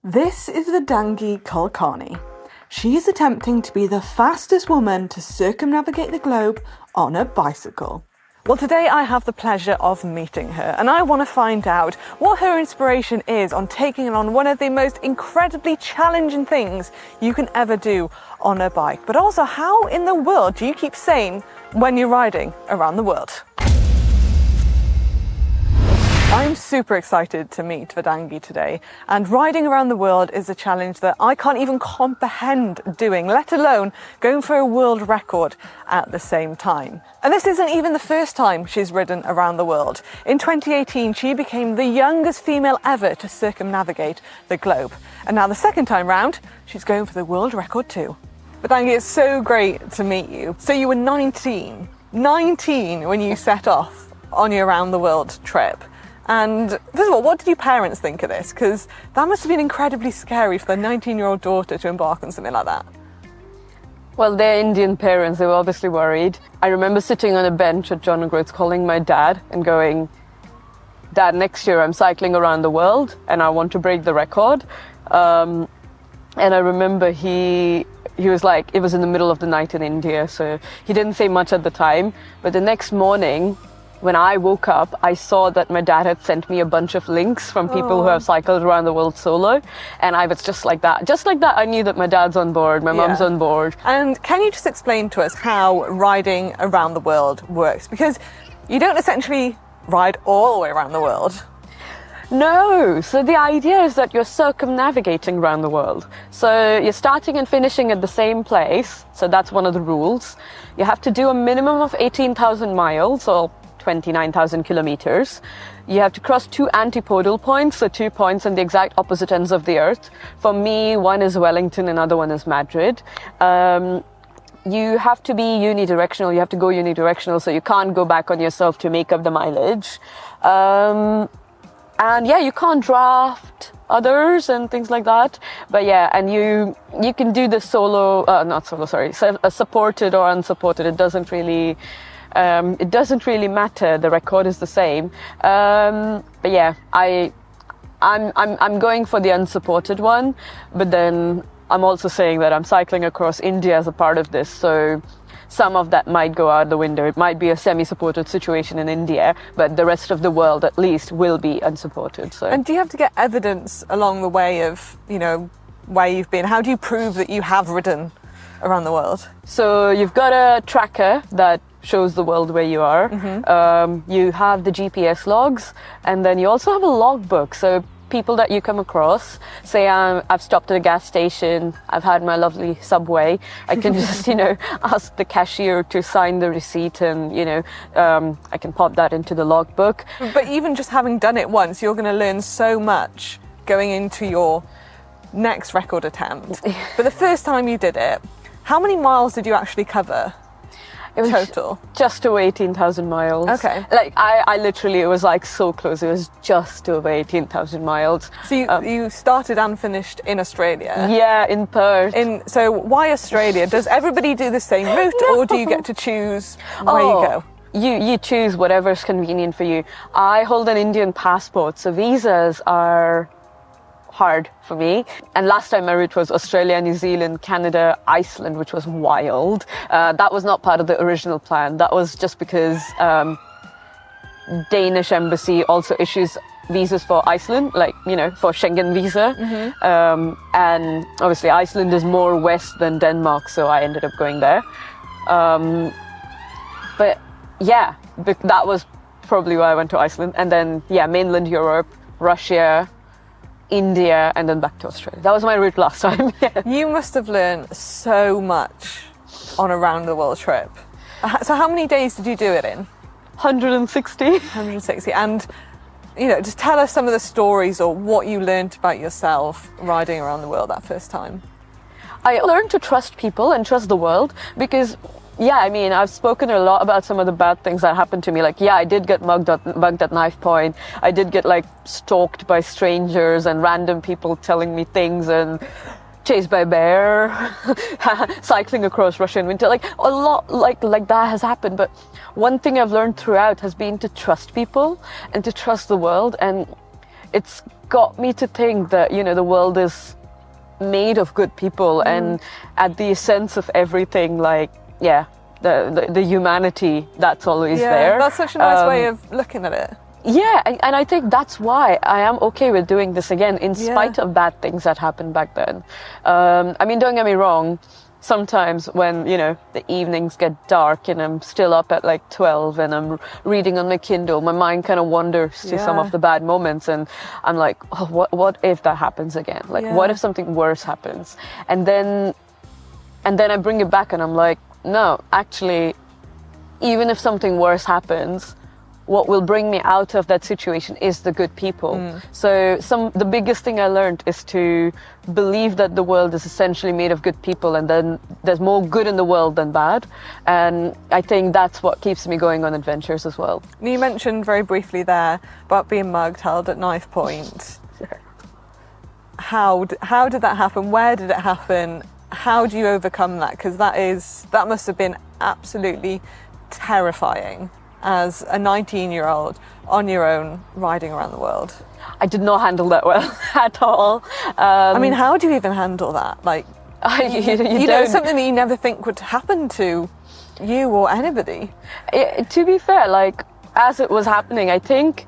This is Vedangi Kulkarni. She is attempting to be the fastest woman to circumnavigate the globe on a bicycle. Well, today I have the pleasure of meeting her, and I want to find out what her inspiration is on taking on one of the most incredibly challenging things you can ever do on a bike, but also how in the world do you keep sane when you're riding around the world? I'm super excited to meet Vedangi today, and riding around the world is a challenge that I can't even comprehend doing, let alone going for a world record at the same time. And this isn't even the first time she's ridden around the world. In 2018, she became the youngest female ever to circumnavigate the globe. And now the second time round, she's going for the world record too. Vedangi, it's so great to meet you. So you were 19 when you set off on your around the world trip. And first of all, what did your parents think of this? Because that must have been incredibly scary for their 19-year-old daughter to embark on something like that. Well, they're Indian parents, they were obviously worried. I remember sitting on a bench at John O'Groats calling my dad and going, "Dad, next year I'm cycling around the world and I want to break the record." And I remember he was like, it was in the middle of the night in India, so he didn't say much at the time. But the next morning, when I woke up, I saw that my dad had sent me a bunch of links from people who have cycled around the world solo. And I was just like that. Just like that, I knew that my dad's on board, my mum's on board. And can you just explain to us how riding around the world works? Because you don't essentially ride all the way around the world. No, so the idea is that you're circumnavigating around the world. So you're starting and finishing at the same place. So that's one of the rules. You have to do a minimum of 18,000 miles or 29,000 kilometers. You have to cross two antipodal points, so 2 points on the exact opposite ends of the earth. For me, one is Wellington, another one is Madrid. You have to be unidirectional, you have to go unidirectional, so you can't go back on yourself to make up the mileage. And yeah, you can't draft others and things like that. But yeah, and you can do the supported or unsupported. It doesn't really matter. The record is the same. But yeah, I'm going for the unsupported one. But then I'm also saying that I'm cycling across India as a part of this. So some of that might go out the window. It might be a semi-supported situation in India, but the rest of the world at least will be unsupported. So. And do you have to get evidence along the way of, where you've been? How do you prove that you have ridden around the world? So you've got a tracker that shows the world where you are. Mm-hmm. You have the GPS logs, and then you also have a logbook. So people that you come across, say I've stopped at a gas station, I've had my lovely Subway, I can just, ask the cashier to sign the receipt and, I can pop that into the logbook. But even just having done it once, you're going to learn so much going into your next record attempt. But the first time you did it, how many miles did you actually cover? It was total? Just over 18,000 miles. Okay. Like, I literally, it was like so close. It was just over 18,000 miles. So you started and finished in Australia? Yeah, in Perth. So why Australia? Does everybody do the same route, or do you get to choose where you go? You choose whatever's convenient for you. I hold an Indian passport, so visas are hard for me. And last time my route was Australia, New Zealand, Canada, Iceland, which was wild. That was not part of the original plan. That was just because Danish embassy also issues visas for Iceland, for Schengen visa. Mm-hmm. And obviously Iceland is more west than Denmark, so I ended up going there. But yeah, that was probably why I went to Iceland. And then, mainland Europe, Russia, India, and then back to Australia. That was my route last time. You must have learned so much on a round the world trip. So how many days did you do it in? 160. 160. And, just tell us some of the stories or what you learned about yourself riding around the world that first time. I learned to trust people and trust the world because I've spoken a lot about some of the bad things that happened to me. I did get mugged at knifepoint. I did get stalked by strangers and random people telling me things, and chased by a bear, cycling across Russia in winter. A lot like that has happened. But one thing I've learned throughout has been to trust people and to trust the world. And it's got me to think that, you know, the world is made of good people, and at the essence of everything, like, the humanity that's always there. That's such a nice way of looking at it. Yeah, and I think that's why I am okay with doing this again, in spite of bad things that happened back then. I mean, don't get me wrong, sometimes when, you know, the evenings get dark and I'm still up at like 12 and I'm reading on my Kindle, my mind kind of wanders to some of the bad moments, and I'm like, oh, what if that happens again? Like, what if something worse happens? And then I bring it back and I'm like, no, actually, even if something worse happens, what will bring me out of that situation is the good people. So the biggest thing I learned is to believe that the world is essentially made of good people, and then there's more good in the world than bad. And I think that's what keeps me going on adventures as well. You mentioned very briefly there about being mugged, held at knife point. How did that happen? Where did it happen? How do you overcome that? Because that must have been absolutely terrifying as a 19-year-old on your own riding around the world. I did not handle that well at all. I mean, how do you even handle that? Like, you know, something that you never think would happen to you or anybody. To be fair, like, as it was happening, I think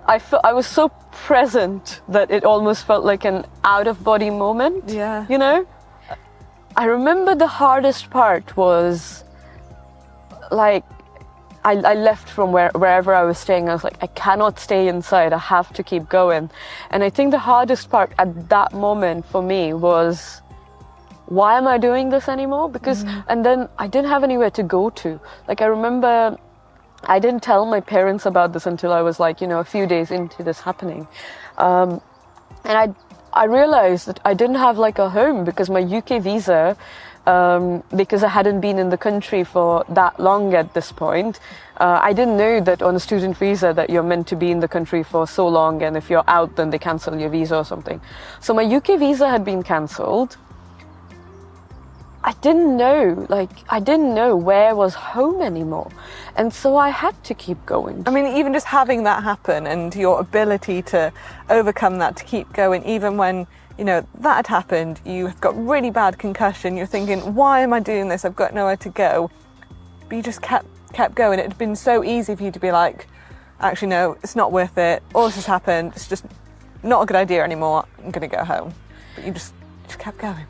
I was so present that it almost felt like an out-of-body moment. Yeah. You know? I remember the hardest part was, like, I left from wherever I was staying. I was like, I cannot stay inside. I have to keep going. And I think the hardest part at that moment for me was, why am I doing this anymore? Because, and then I didn't have anywhere to go to. Like, I remember I didn't tell my parents about this until I was like, you know, a few days into this happening. And I realized that I didn't have like a home, because my UK visa, because I hadn't been in the country for that long at this point. I didn't know that on a student visa that you're meant to be in the country for so long, and if you're out then they cancel your visa or something. So my UK visa had been cancelled. I didn't know where was home anymore. And so I had to keep going. I mean, even just having that happen and your ability to overcome that, to keep going, even when, you know, that had happened, you've got really bad concussion, you're thinking, why am I doing this? I've got nowhere to go. But you just kept going. It had been so easy for you to be like, actually, no, it's not worth it. All this has happened. It's just not a good idea anymore. I'm going to go home. But you just kept going.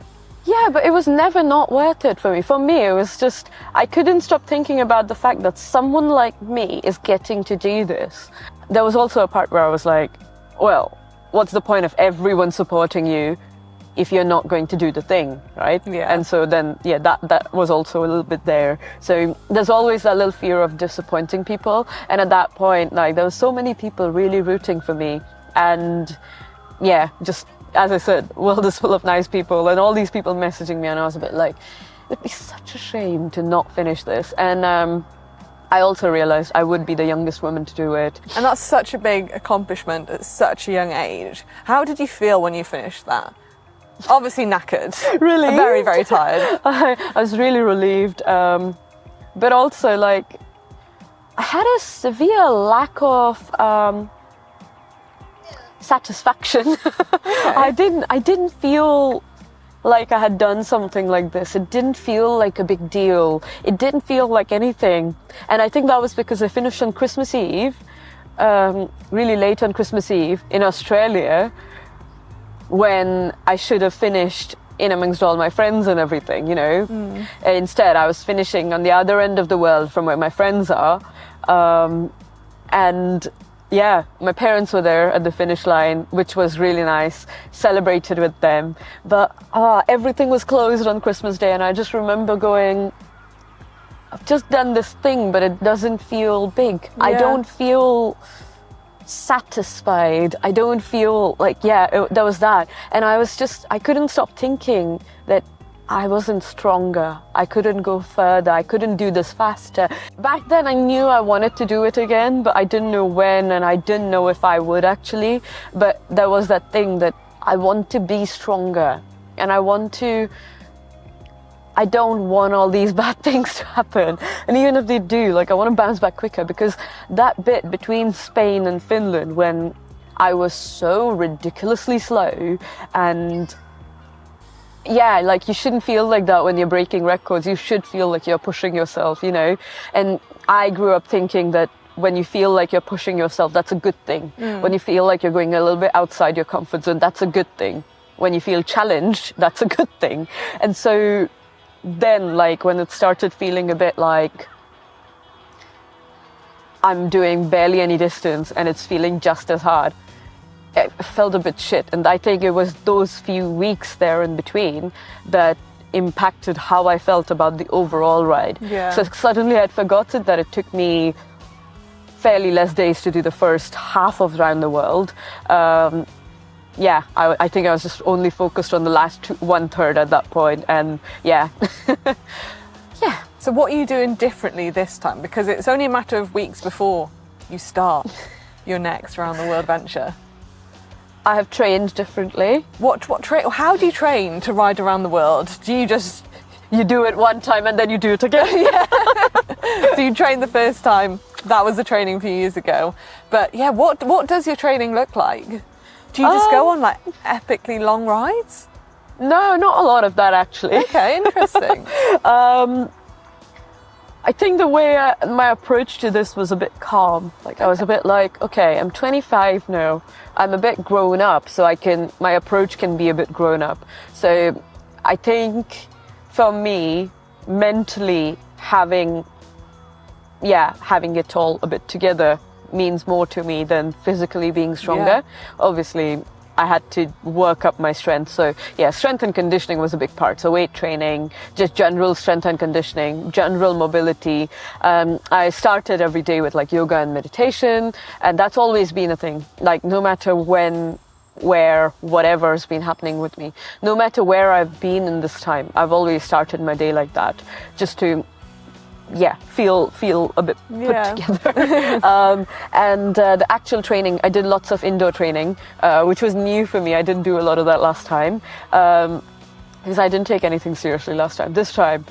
Yeah, but it was never not worth it for me. For me, it was just, I couldn't stop thinking about the fact that someone like me is getting to do this. There was also a part where I was like, well, what's the point of everyone supporting you if you're not going to do the thing, right? Yeah. And so then, that was also a little bit there. So there's always that little fear of disappointing people. And at that point, like, there were so many people really rooting for me. And just, as I said, world is full of nice people, and all these people messaging me, and I was a bit like, it'd be such a shame to not finish this. And I also realized I would be the youngest woman to do it. And that's such a big accomplishment at such a young age. How did you feel when you finished that? Obviously knackered. Really? Very, very tired. I was really relieved. But also, like, I had a severe lack of satisfaction. I didn't feel like I had done something like this. It didn't feel like a big deal. It didn't feel like anything. And I think that was because I finished on Christmas Eve, really late on Christmas Eve in Australia, when I should have finished in amongst all my friends and everything, you know. Instead, I was finishing on the other end of the world from where my friends are. And yeah, my parents were there at the finish line, which was really nice, celebrated with them. But everything was closed on Christmas Day, and I just remember going, I've just done this thing, but it doesn't feel big. Yeah. I don't feel satisfied. I don't feel like, there was that. And I couldn't stop thinking that I wasn't stronger. I couldn't go further. I couldn't do this faster. Back then I knew I wanted to do it again, but I didn't know when, and I didn't know if I would actually. But there was that thing that I want to be stronger, and I don't want all these bad things to happen. And even if they do, like, I want to bounce back quicker, because that bit between Spain and Finland, when I was so ridiculously slow. And yeah, like you shouldn't feel like that when you're breaking records. You should feel like you're pushing yourself, you know. And I grew up thinking that when you feel like you're pushing yourself, that's a good thing. When you feel like you're going a little bit outside your comfort zone, that's a good thing. When you feel challenged, that's a good thing. And so then, like, when it started feeling a bit like I'm doing barely any distance and it's feeling just as hard, it felt a bit shit. And I think it was those few weeks there in between that impacted how I felt about the overall ride. Yeah. So suddenly I'd forgotten that it took me fairly less days to do the first half of Round the World. Yeah, I think I was just only focused on the last 1/3 at that point, and yeah. Yeah. So what are you doing differently this time? Because it's only a matter of weeks before you start your next Round the World venture. I have trained differently. How do you train to ride around the world? Do you just... You do it one time and then you do it again. Yeah. So you trained the first time. That was the training a few years ago. But yeah, what does your training look like? Do you just go on like epically long rides? No, not a lot of that actually. Okay, interesting. I think the way my approach to this was a bit calm. Like I was a bit like, okay, I'm 25 now. I'm a bit grown up, so my approach can be a bit grown up. So I think for me, mentally having it all a bit together means more to me than physically being stronger. Yeah. Obviously, I had to work up my strength. So yeah, strength and conditioning was a big part. So weight training, just general strength and conditioning, general mobility. I started every day with like yoga and meditation, and that's always been a thing. Like no matter when, where, whatever's been happening with me, no matter where I've been in this time, I've always started my day like that, just to feel a bit put together. And the actual training, I did lots of indoor training, which was new for me. I didn't do a lot of that last time, because I didn't take anything seriously last time. This time,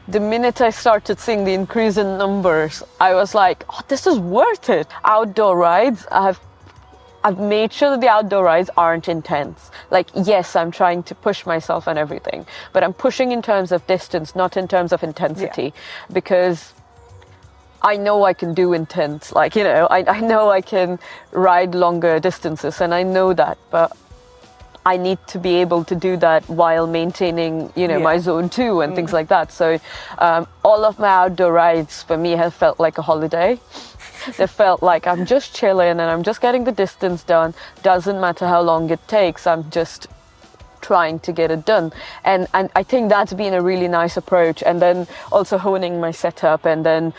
the minute I started seeing the increase in numbers, I was like, oh, this is worth it. Outdoor rides, I've made sure that the outdoor rides aren't intense. Like, yes, I'm trying to push myself and everything, but I'm pushing in terms of distance, not in terms of intensity, because I know I can do intense. Like, you know, I know I can ride longer distances, and I know that, but I need to be able to do that while maintaining, you know, my zone 2 and things like that. So all of my outdoor rides for me have felt like a holiday. It felt like I'm just chilling and I'm just getting the distance done. Doesn't matter how long it takes, I'm just trying to get it done. And I think that's been a really nice approach. And then also honing my setup, and then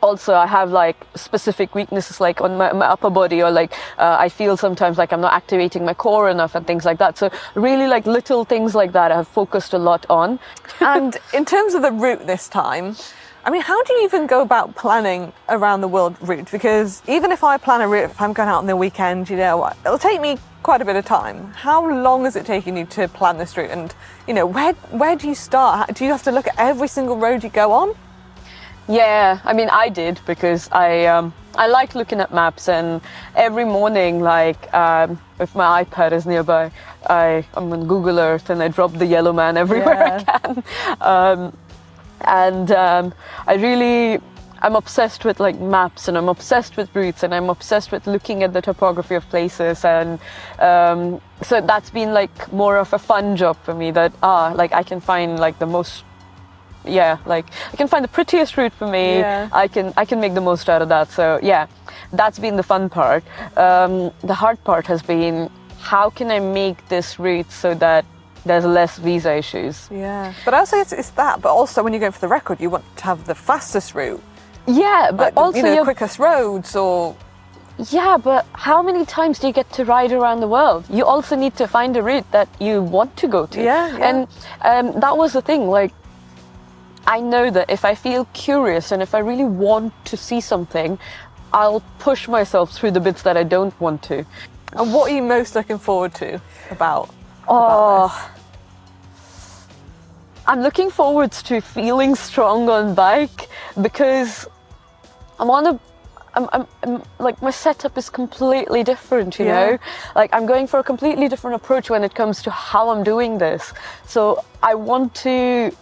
also I have like specific weaknesses like on my upper body, or like I feel sometimes like I'm not activating my core enough and things like that. So really like little things like that I've focused a lot on. And in terms of the route this time, I mean, how do you even go about planning around the world route? Because even if I plan a route, if I'm going out on the weekend, you know, it'll take me quite a bit of time. How long is it taking you to plan this route? And, you know, where do you start? Do you have to look at every single road you go on? Yeah, I mean, I did, because I like looking at maps, and every morning, like, if my iPad is nearby, I'm on Google Earth and I drop the yellow man everywhere I can. I'm obsessed with like maps, and I'm obsessed with routes, and I'm obsessed with looking at the topography of places, and so that's been like more of a fun job for me, that like I can find like the most, like I can find the prettiest route for me. I can make the most out of that. So yeah, that's been the fun part. The hard part has been, how can I make this route so that there's less visa issues? Yeah, but also it's that, but also when you're going for the record, you want to have the fastest route. Yeah, but like also the quickest roads, or... Yeah, but how many times do you get to ride around the world? You also need to find a route that you want to go to. And that was the thing, like, I know that if I feel curious and if I really want to see something, I'll push myself through the bits that I don't want to. And what are you most looking forward to about this? I'm looking forward to feeling strong on bike, because like my setup is completely different, you know? Like I'm going for a completely different approach when it comes to how I'm doing this. So I want to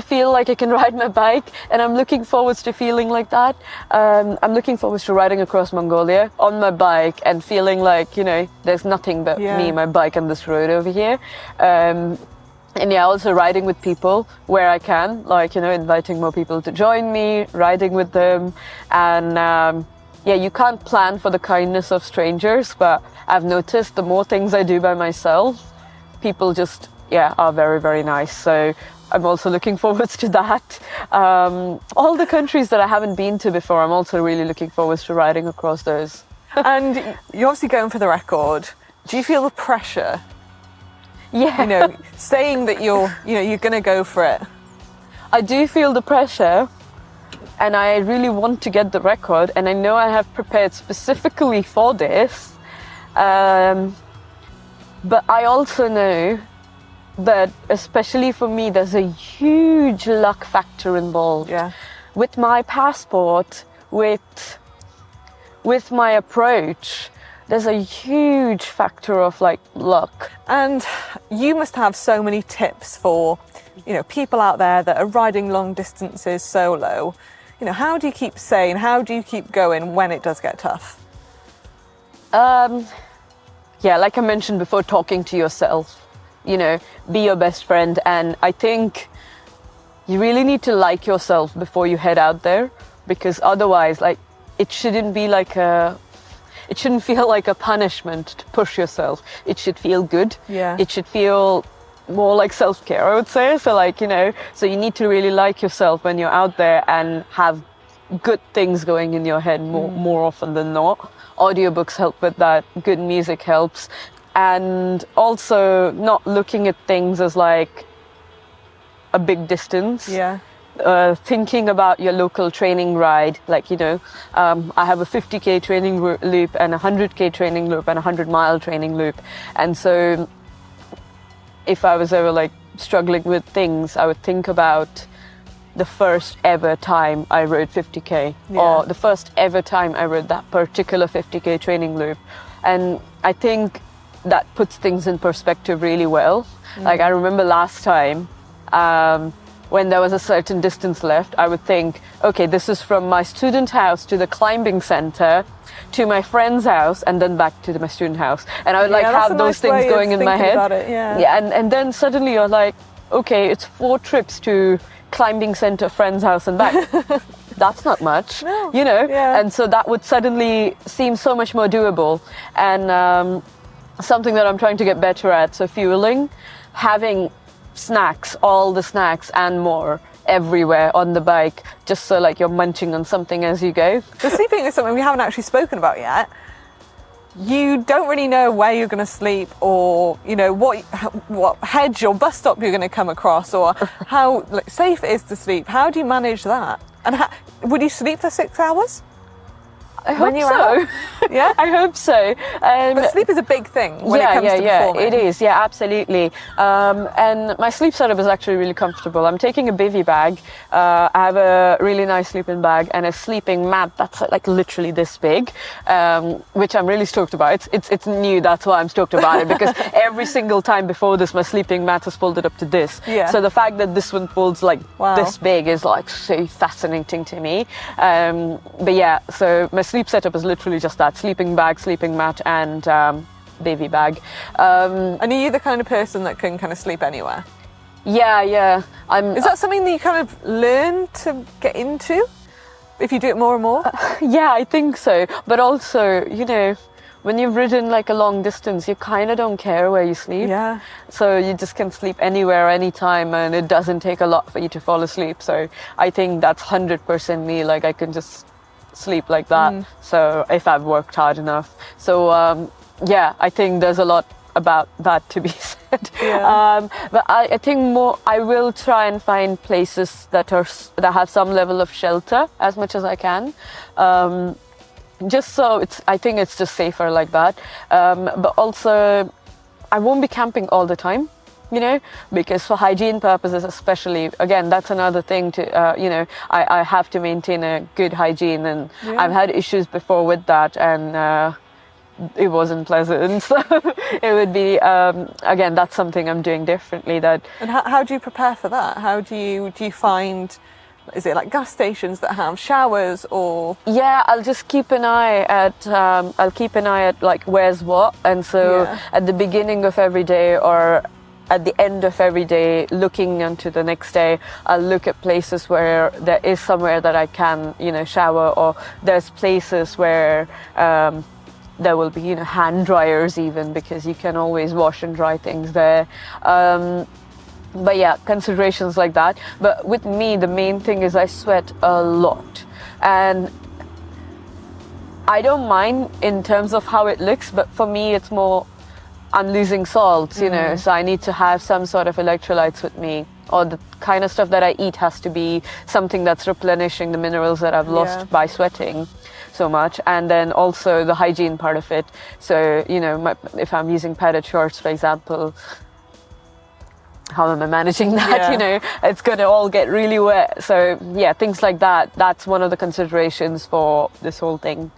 feel like I can ride my bike, and I'm looking forward to feeling like that. I'm looking forward to riding across Mongolia on my bike and feeling like, you know, there's nothing but me, my bike, and this road over here. And yeah, also riding with people where I can, like, you know, inviting more people to join me, riding with them. And yeah, you can't plan for the kindness of strangers, but I've noticed the more things I do by myself, people just, are very, very nice. So I'm also looking forward to that. All the countries that I haven't been to before, I'm also really looking forward to riding across those. And you're obviously going for the record. Do you feel the pressure? Yeah. You know, saying that you're going to go for it. I do feel the pressure, and I really want to get the record, and I know I have prepared specifically for this. But I also know that, especially for me, there's a huge luck factor involved. Yeah. With my passport, with my approach, there's a huge factor of like luck. And you must have so many tips for, you know, people out there that are riding long distances solo. You know, how do you keep sane? How do you keep going when it does get tough? Yeah, like I mentioned before, talking to yourself, you know, be your best friend. And I think you really need to like yourself before you head out there, because otherwise, like, it shouldn't feel like a punishment to push yourself. It should feel good. Yeah. It should feel more like self-care, I would say. So like, you know, so you need to really like yourself when you're out there and have good things going in your head more often than not. Audiobooks help with that. Good music helps. And also not looking at things as like a big distance. Yeah. Thinking about your local training ride, like, you know, I have a 50k training loop and a 100k training loop and a 100-mile training loop. And so if I was ever like struggling with things, I would think about the first ever time I rode 50k or the first ever time I rode that particular 50k training loop. And I think that puts things in perspective really well. Like I remember last time, when there was a certain distance left, I would think, okay, this is from my student house to the climbing center, to my friend's house, and then back to my student house. And I would like have those things going in my head. And then suddenly you're like, okay, it's 4 trips to climbing center, friend's house, and back. That's not much, you know? Yeah. And so that would suddenly seem so much more doable. And something that I'm trying to get better at, so fueling, having snacks, all the snacks and more everywhere on the bike, just so like you're munching on something as you go. The sleeping is something we haven't actually spoken about yet. You don't really know where you're going to sleep, or you know what hedge or bus stop you're going to come across, or how safe it is to sleep. How do you manage that? And would you sleep for 6 hours? I hope so. Yeah, I hope so. But sleep is a big thing when it comes to performing. It is. Yeah, absolutely. And my sleep setup is actually really comfortable. I'm taking a bivy bag. I have a really nice sleeping bag and a sleeping mat that's like literally this big, which I'm really stoked about. It's new. That's why I'm stoked about it, because every single time before this, my sleeping mat is folded up to this. Yeah. So the fact that this one folds like this big is like so fascinating to me. But yeah, so my sleep setup is literally just that: sleeping bag, sleeping mat, and bivy bag. And are you the kind of person that can kind of sleep anywhere? Yeah. Is that something that you kind of learn to get into if you do it more and more? Yeah, I think so. But also, you know, when you've ridden like a long distance, you kind of don't care where you sleep. Yeah. So you just can sleep anywhere, anytime, and it doesn't take a lot for you to fall asleep. So I think that's 100% me. Like I can just sleep like that. So if I've worked hard enough. So yeah, I think there's a lot about that to be said. Yeah. But I think I will try and find places that have some level of shelter as much as I can. Just so I think it's just safer like that. But also I won't be camping all the time. you know, because for hygiene purposes especially, again, that's another thing to, you know, I have to maintain a good hygiene, and I've had issues before with that, and it wasn't pleasant. So it would be, again, that's something I'm doing differently. And how do you prepare for that? How do you find, is it like gas stations that have showers, or? Yeah, I'll just keep an eye at like where's what, and so at the beginning of every day or at the end of every day, looking into the next day, I'll look at places where there is somewhere that I can, you know, shower, or there's places where there will be, you know, hand dryers even, because you can always wash and dry things there. But yeah, considerations like that. But with me, the main thing is I sweat a lot. And I don't mind in terms of how it looks, but for me, it's more, I'm losing salts, you know, so I need to have some sort of electrolytes with me, or the kind of stuff that I eat has to be something that's replenishing the minerals that I've lost by sweating so much. And then also the hygiene part of it. So, you know, if I'm using padded shorts, for example, how am I managing that? You know, it's going to all get really wet. So yeah, things like that. That's one of the considerations for this whole thing.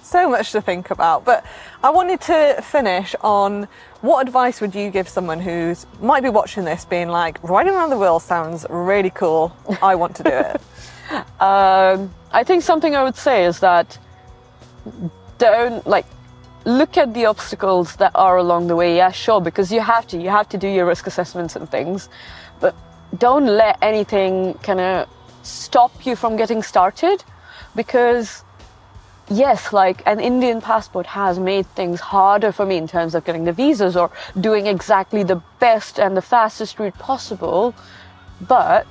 So much to think about, but I wanted to finish on, what advice would you give someone who's might be watching this being like, riding around the world sounds really cool, I want to do it? I think something I would say is that don't, like, look at the obstacles that are along the way. Yeah, sure, because you have to do your risk assessments and things, but don't let anything kind of stop you from getting started, because yes, like, an Indian passport has made things harder for me in terms of getting the visas or doing exactly the best and the fastest route possible, but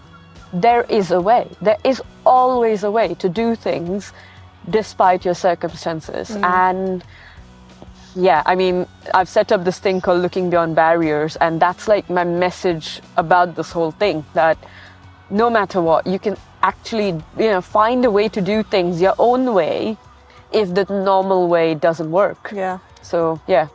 there is a way. There is always a way to do things despite your circumstances. And yeah, I mean, I've set up this thing called Looking Beyond Barriers, and that's like my message about this whole thing, that no matter what, you can actually, you know, find a way to do things your own way if the normal way doesn't work. Yeah. So yeah,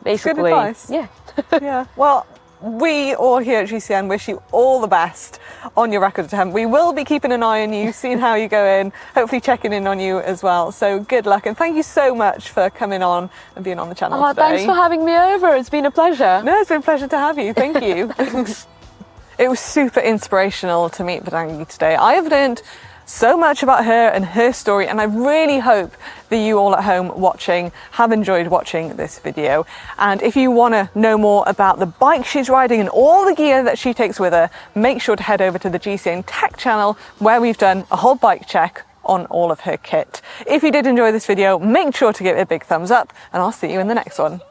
basically. Good advice. Yeah. Yeah. Well, we all here at GCN wish you all the best on your record attempt. We will be keeping an eye on you, seeing how you go in, hopefully checking in on you as well. So good luck, and thank you so much for coming on and being on the channel today. Thanks for having me over. It's been a pleasure. No, it's been a pleasure to have you. Thank you. It was super inspirational to meet Vedangi today. I have learned so much about her and her story, and I really hope that you all at home watching have enjoyed watching this video. And if you want to know more about the bike she's riding and all the gear that she takes with her, make sure to head over to the GCN Tech channel, where we've done a whole bike check on all of her kit. If you did enjoy this video, make sure to give it a big thumbs up, and I'll see you in the next one.